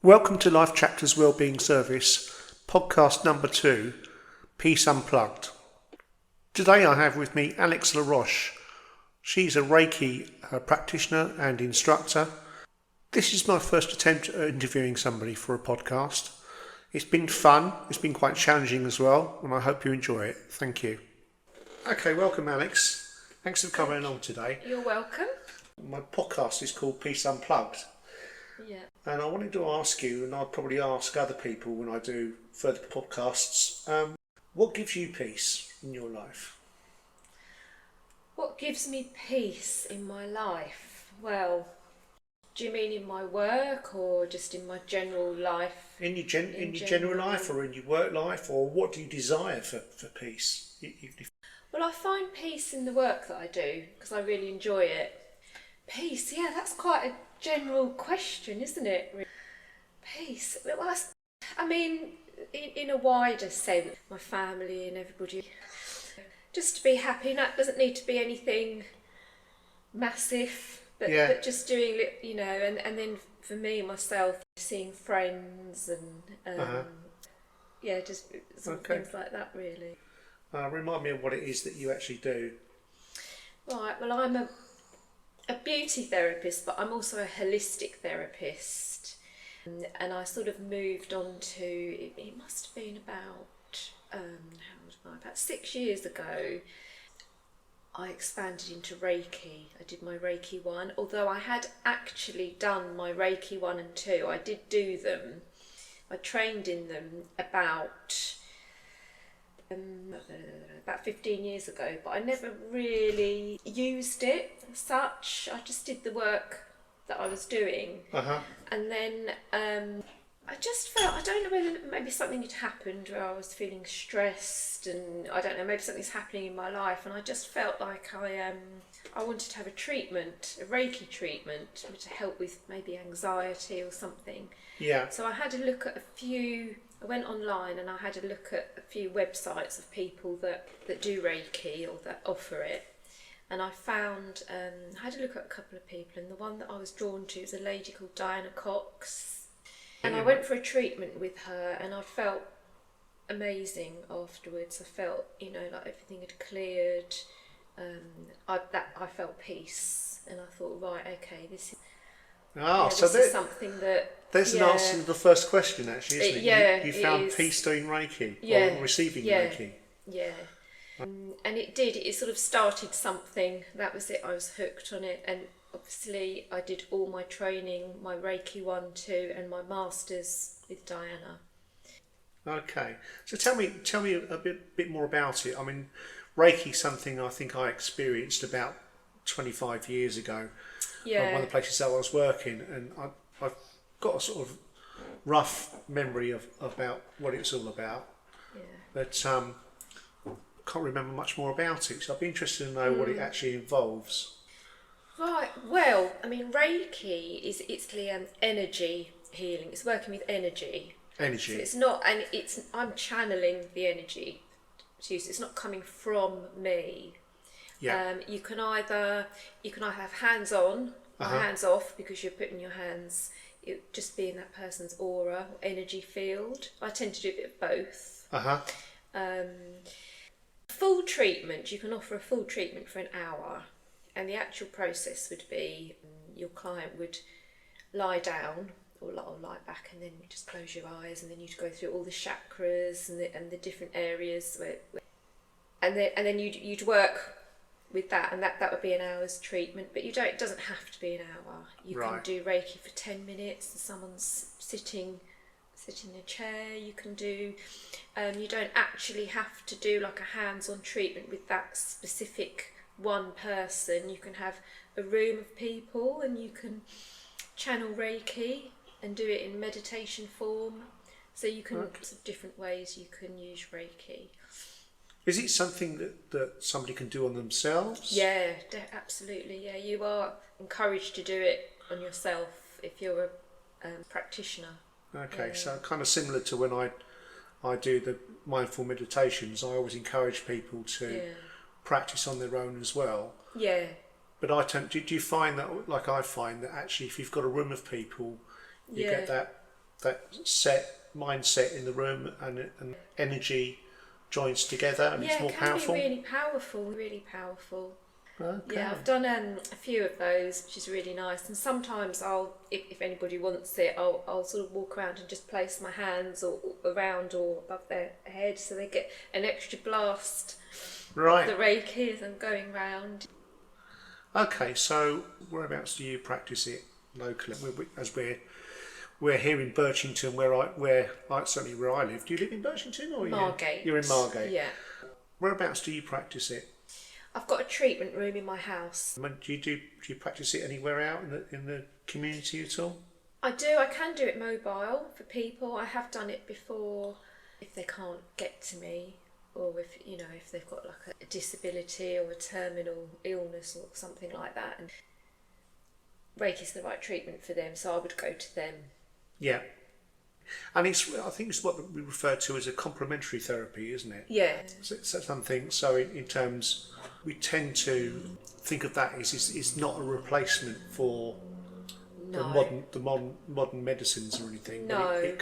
Welcome to Life Chapters Wellbeing Service, podcast number 2, Peace Unplugged. Today I have with me Alex LaRoche. She's a Reiki practitioner and instructor. This is my first attempt at interviewing somebody for a podcast. It's been fun, it's been quite challenging as well, and I hope you enjoy it. Thank you. Okay, welcome Alex. Thanks for coming along today. You're welcome. My podcast is called Peace Unplugged. Yeah. And I wanted to ask you, and I'll probably ask other people when I do further podcasts, what gives you peace in your life? What gives me peace in my life? Well, do you mean in my work or just in my general life? In your general life or in your work life, or what do you desire for peace? Well, I find peace in the work that I do because I really enjoy it. Peace, yeah, that's quite a general question, isn't it? Peace. Well, I mean, in a wider sense, my family and everybody, just to be happy. And that doesn't need to be anything massive, but just doing, and then for me, myself, seeing friends and, just some things like that, really. Remind me of what it is that you actually do. Right, well, I'm a beauty therapist, but I'm also a holistic therapist, and I sort of moved on to it must have been about about 6 years ago. I expanded into Reiki. I did my Reiki 1, although I had actually done my Reiki 1 and 2. I did do them. I trained in them about 15 years ago, but I never really used it as such. I just did the work that I was doing, and then I just felt, I don't know whether maybe something had happened where I was feeling stressed, and I don't know, maybe something's happening in my life, and I just felt like I wanted to have a treatment, a Reiki treatment, to help with maybe anxiety or something. Yeah. So I had a look at I went online and I had a look at a few websites of people that do Reiki or that offer it. And I found, I had a look at a couple of people, and the one that I was drawn to was a lady called Diana Cox. And I went for a treatment with her, and I felt amazing afterwards. I felt, like everything had cleared. I felt peace, and I thought, right, okay, this is something that... There's an answer to the first question, actually, isn't it? Yeah, you found peace doing Reiki, or receiving Reiki. Yeah. And it sort of started something. That was it, I was hooked on it. And obviously I did all my training, my Reiki 1, 2 and my Masters with Diana. Okay, so tell me a bit more about it. I mean, Reiki is something I think I experienced about 25 years ago. Yeah. One of the places that I was working, and I've got a sort of rough memory about what it's all about. Yeah. But can't remember much more about it, so I'd be interested to know what it actually involves. Right, well, I mean, Reiki it's the energy healing. It's working with energy. Energy. So it's not, and I'm channeling the energy. It's not coming from me. Yeah. You can either have hands on or hands off, because you're putting your hands, it just be in that person's aura or energy field. I tend to do a bit of both. Full treatment, you can offer a full treatment for an hour, and the actual process would be your client would lie down or lie back, and then you just close your eyes, and then you'd go through all the chakras and the different areas and then you'd work with that, and that would be an hour's treatment. But it doesn't have to be an hour. You can do Reiki for 10 minutes, and someone's sitting in a chair. You can do, you don't actually have to do like a hands-on treatment with that specific one person. You can have a room of people, and you can channel Reiki and do it in meditation form. So you can, lots of different ways you can use Reiki. Is it something that somebody can do on themselves? Yeah, absolutely. Yeah, you are encouraged to do it on yourself if you're a practitioner. Okay, so kind of similar to when I do the mindful meditations, I always encourage people to practice on their own as well. Yeah. But do you find that, like I find that actually if you've got a room of people, you get that that mindset in the room, and energy joins together, and it's more powerful. Yeah, it can be really powerful. Okay. Yeah, I've done a few of those, which is really nice. And sometimes if anybody wants it, I'll sort of walk around and just place my hands or around or above their head, so they get an extra blast of the Reiki as I'm going round. Okay, so whereabouts do you practice it locally? As we're here in Birchington, certainly where I live. Do you live in Birchington or Margate? You're in Margate. Yeah. Whereabouts do you practice it? I've got a treatment room in my house. Do you practice it anywhere out in the community at all? I do. I can do it mobile for people. I have done it before if they can't get to me, or if they've got like a disability or a terminal illness or something like that, and Reiki's the right treatment for them, so I would go to them. Yeah. And I think it's what we refer to as a complementary therapy, isn't it? Yeah. So something. So in terms, we tend to think of that as it's not a replacement for the modern medicines or anything. No. But it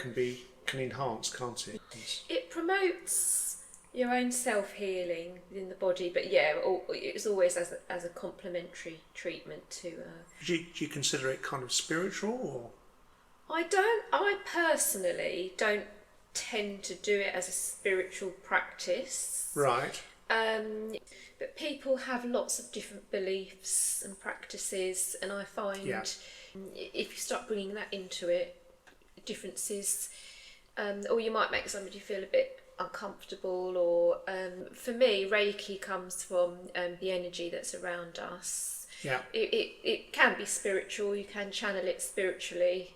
can enhance, can't it? It promotes your own self-healing within the body, but yeah, it's always as a complementary treatment to. Do you consider it kind of spiritual, or? I personally don't tend to do it as a spiritual practice. Right. But people have lots of different beliefs and practices, and I find if you start bringing that into it, differences, or you might make somebody feel a bit uncomfortable, or for me, Reiki comes from the energy that's around us. Yeah. It can be spiritual, you can channel it spiritually,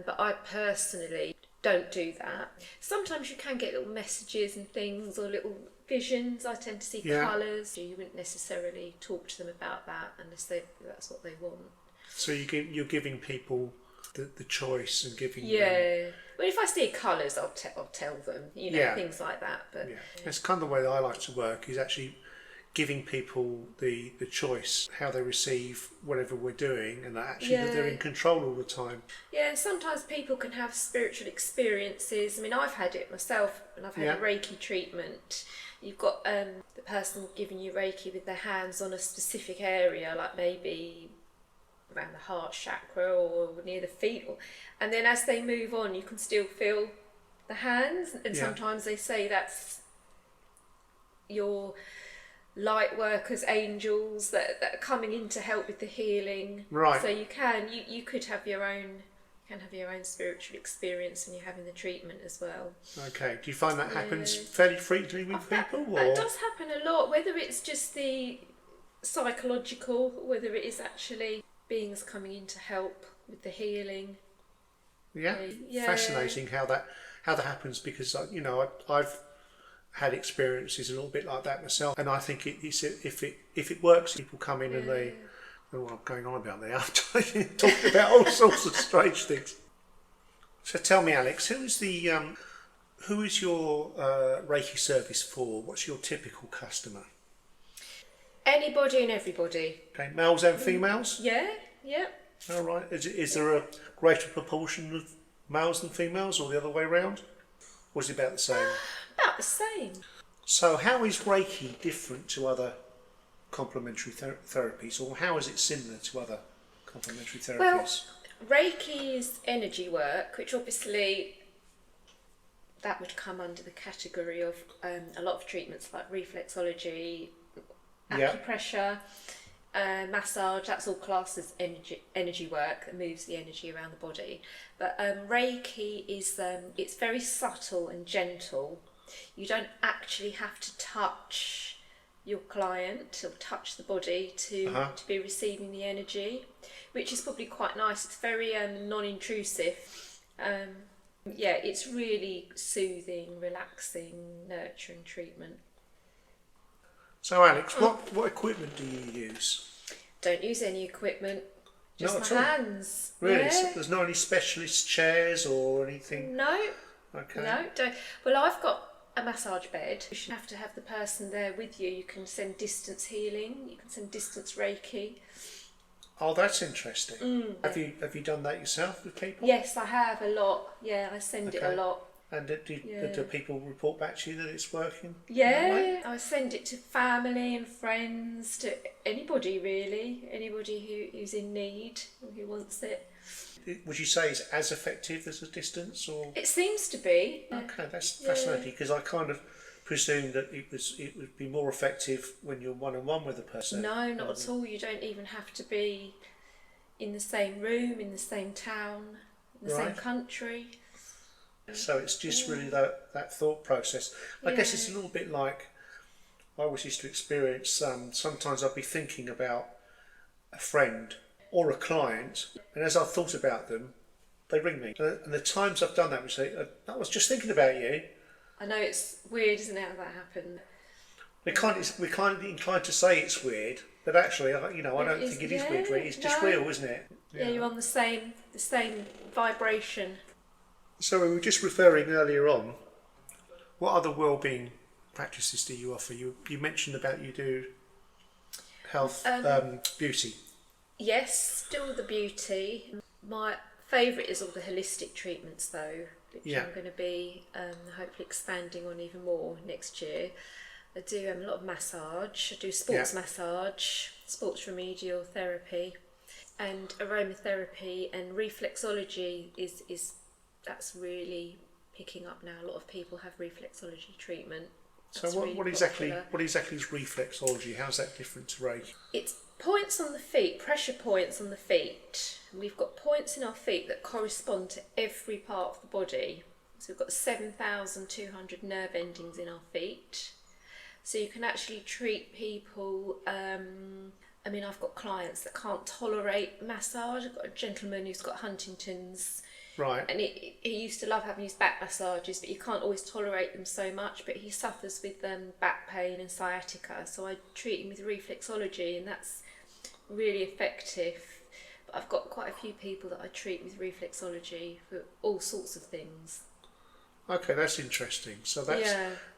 but I personally don't do that. Sometimes you can get little messages and things, or little visions. I tend to see colours. You wouldn't necessarily talk to them about that unless that's what they want. So you're giving people the choice and giving them... Well, if I see colours, I'll tell them, things like that. But It's kind of the way that I like to work, is actually giving people the choice how they receive whatever we're doing, and that they're in control all the time. Yeah, and sometimes people can have spiritual experiences. I mean, I've had it myself, and I've had a Reiki treatment. You've got the person giving you Reiki with their hands on a specific area, like maybe around the heart chakra or near the feet, and then as they move on, you can still feel the hands, and sometimes they say that's your light workers, angels that are coming in to help with the healing. Right. So you could have your own spiritual experience when you're having the treatment as well. Okay. Do you find that happens fairly frequently with people? That does happen a lot, whether it's just the psychological, or whether it is actually beings coming in to help with the healing. Yeah. Fascinating how that happens, because I've had experiences a little bit like that myself, and I think if it works, people come in and they know what I'm going on about there. I'm talking about all sorts of strange things. So tell me, Alex, who is your Reiki service for? What's your typical customer? Anybody and everybody. Okay, males and females? Yeah. All right. Is there a greater proportion of males than females, or the other way around? Or is it about the same? About the same. So how is Reiki different to other complementary therapies, or how is it similar to other complementary therapies? Well, Reiki is energy work, which obviously that would come under the category of a lot of treatments like reflexology, acupressure, massage. That's all classed as energy work that moves the energy around the body. But Reiki is it's very subtle and gentle. You don't actually have to touch your client or touch the body to be receiving the energy, which is probably quite nice. It's very non-intrusive. It's really soothing, relaxing, nurturing treatment. So Alex, what equipment do you use? Don't use any equipment, just my hands. Really? Yeah. So there's no any specialist chairs or anything? No. Okay. No, don't. Well, I've got a massage bed. You should have to have the person there with you. You can send distance healing, you can send distance Reiki. Oh, that's interesting. Have you done that yourself with people? Yes, I have a lot. Yeah, I send it a lot. And do people report back to you that it's working? Yeah, I send it to family and friends, to anybody really, anybody who's in need, who wants it. Would you say it's as effective as a distance, or? It seems to be. Okay, that's fascinating, because I kind of presumed that it would be more effective when you're one-on-one with a person. No, not at all. You don't even have to be in the same room, in the same town, in the same country. So it's just really that thought process. I guess it's a little bit like I always used to experience. Sometimes I'd be thinking about a friend or a client, and as I thought about them, they ring me. And the times I've done that, we say, "I was just thinking about you." I know it's weird, isn't it, how that happened? We're kind of inclined to say it's weird, but actually, I don't think it is weird. Really. It's just real, isn't it? Yeah, you're on the same vibration. So we were just referring earlier on. What other wellbeing practices do you offer? You mentioned about you do health, beauty. Yes, still the beauty. My favourite is all the holistic treatments, though, which I'm going to be hopefully expanding on even more next year. I do a lot of massage. I do sports massage, sports remedial therapy, and aromatherapy, and reflexology is that's really picking up now. A lot of people have reflexology treatment. That's so what exactly is reflexology? How's that different to Reiki? It's points on the feet, pressure points on the feet. We've got points in our feet that correspond to every part of the body. So we've got 7,200 nerve endings in our feet. So you can actually treat people. I've got clients that can't tolerate massage. I've got a gentleman who's got Huntington's. Right. And he used to love having his back massages, but you can't always tolerate them so much. But he suffers with back pain and sciatica. So I treat him with reflexology, and that's really effective. But I've got quite a few people that I treat with reflexology for all sorts of things. Okay, that's interesting. So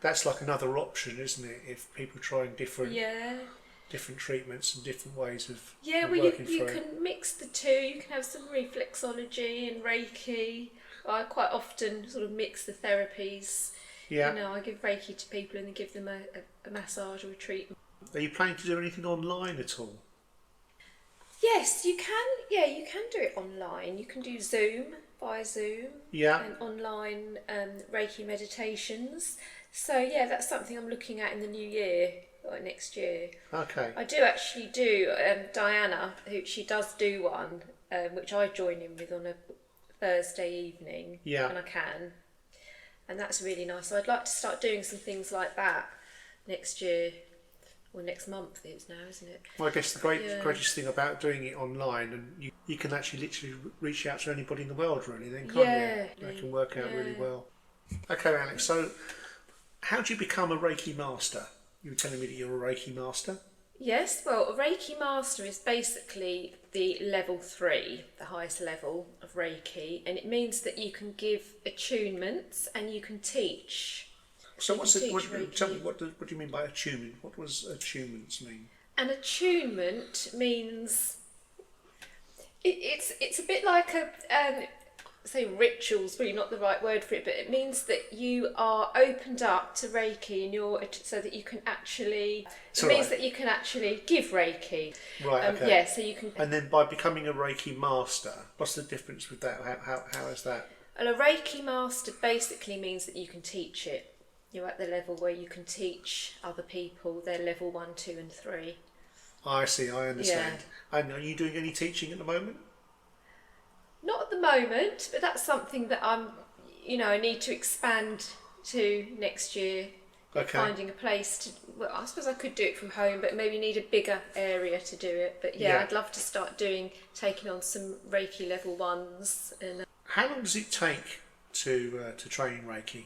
that's like another option, isn't it? If people trying different treatments and different ways of working you can mix the two. You can have some reflexology and Reiki. I quite often sort of mix the therapies. Yeah. I give Reiki to people and then give them a massage or a treatment. Are you planning to do anything online at all? Yes, you can. Yeah, you can do it online. You can do via Zoom. Yeah. And online Reiki meditations. So that's something I'm looking at in the new year. Or next year. Okay. I do actually do Diana, she does do one, which I join in with on a Thursday evening when I can, and that's really nice. So I'd like to start doing some things like that next year, or next month it is now, isn't it? Well, I guess the greatest thing about doing it online, and you can actually literally reach out to anybody in the world, really. Then can't you? They can work out really well. Okay, Alex. So, how do you become a Reiki master? You were telling me that you're a Reiki master? Yes, well, a Reiki master is basically the level 3, the highest level of Reiki, and it means that you can give attunements and you can teach. So tell me, what do you mean by attunement? What does attunements mean? An attunement means it's a bit like say ritual's really not the right word for it, but it means that you are opened up to Reiki and so that you can actually that you can actually give Reiki. Right. Okay. So you can. And then by becoming a Reiki master, what's the difference with that? How is that? Well, a Reiki master basically means that you can teach it. You're at the level where you can teach other people. They're level 1, 2, and 3. I see. I understand. And are you doing any teaching at the moment? Not at the moment, but that's something that I need to expand to next year. Okay. Finding a place to. Well, I suppose I could do it from home, but maybe need a bigger area to do it. But I'd love to start taking on some Reiki level 1s. And how long does it take to train Reiki?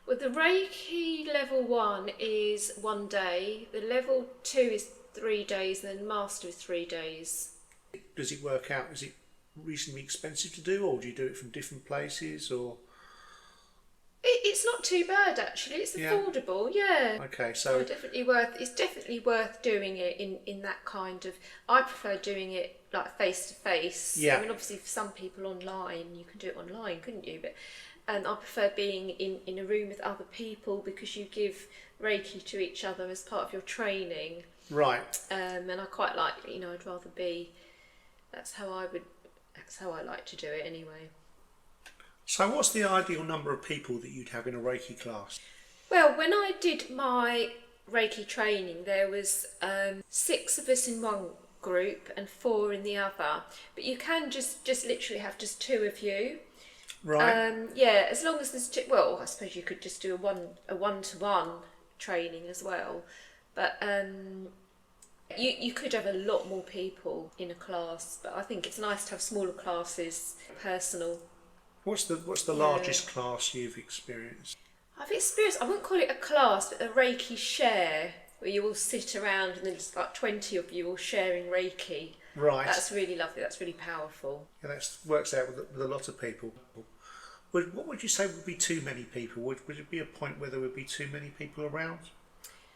Well, the Reiki level 1 is 1 day. The level 2 is 3 days, and then master is 3 days. Does it work out? Is it reasonably expensive to do, or do you do it from different places, or? It's not too bad actually. It's affordable, yeah. Okay, so It's definitely worth doing it in that kind of. I prefer doing it like face to face. Yeah. I mean, obviously, for some people online, you can do it online, couldn't you? But I prefer being in a room with other people because you give Reiki to each other as part of your training. Right. And I quite like, I'd rather be. That's how I like to do it anyway. So what's the ideal number of people that you'd have in a Reiki class? Well, when I did my Reiki training, there was 6 of us in one group and 4 in the other. But you can just literally have just 2 of you. Right. Yeah, as long as there's 2. Well, I suppose you could just do a one-to-one training as well. But you could have a lot more people in a class. But I think it's nice to have smaller classes, personal. What's the largest class you've experienced? I wouldn't call it a class, but a Reiki share, where you all sit around and there's like 20 of you all sharing Reiki. Right. That's really lovely, that's really powerful. Yeah, that works out with a lot of people. What would you say would be too many people? Would it be a point where there would be too many people around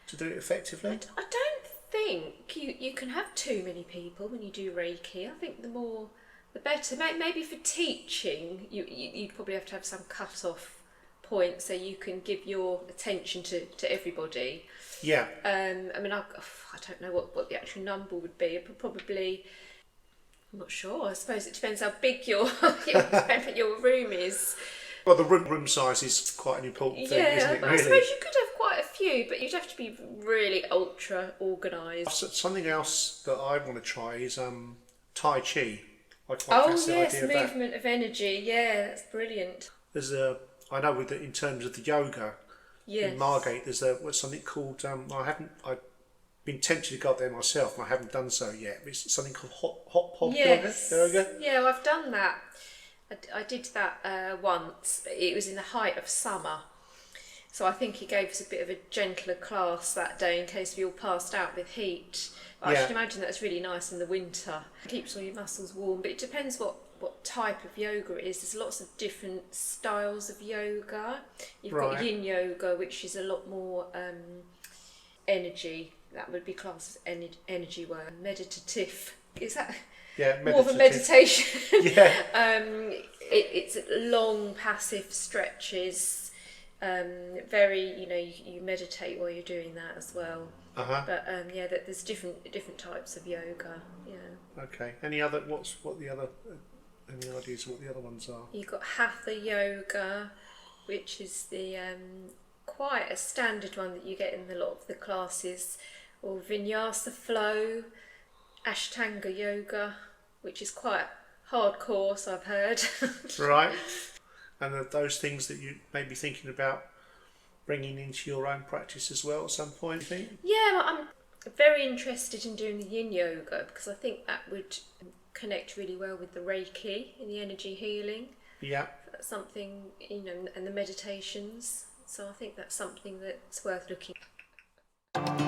to do it effectively? I don't think you can have too many people when you do Reiki. I think the more the better. Maybe for teaching, you probably have to have some cut-off point so you can give your attention to everybody. Yeah. I mean, I don't know what the actual number would be. It probably, I'm not sure. I suppose it depends how big your room is. Well, the room size is quite an important thing, isn't it? Yeah, Really? I suppose you could have quite a few, but you'd have to be really ultra organised. Something else that I want to try is Tai Chi. I quite fancy the idea of that. Movement of energy. Yeah, that's brilliant. I know in terms of the yoga in Margate, there's something called I've been tempted to go up there myself, and I haven't done so yet. It's something called hot pod yoga. Yeah, I've done that. I did that once, but it was in the height of summer. So I think he gave us a bit of a gentler class that day in case we all passed out with heat. But I should imagine that's really nice in the winter. It keeps all your muscles warm, but it depends what type of yoga it is. There's lots of different styles of yoga. You've got yin yoga, which is a lot more energy. That would be classed as energy work. Meditative. Is that more of a meditation? Yeah. It's long passive stretches. Very, you meditate while you're doing that as well. But there's different types of yoga. Yeah. Okay. Any ideas of what the other ones are? You've got Hatha yoga, which is the quite a standard one that you get in a lot of the classes, or Vinyasa flow, Ashtanga yoga, which is quite hardcore, so I've heard. Right. And are those things that you may be thinking about bringing into your own practice as well at some point, I think? Yeah, I'm very interested in doing the yin yoga because I think that would connect really well with the Reiki and the energy healing. Yeah. That's something, and the meditations. So I think that's something that's worth looking at.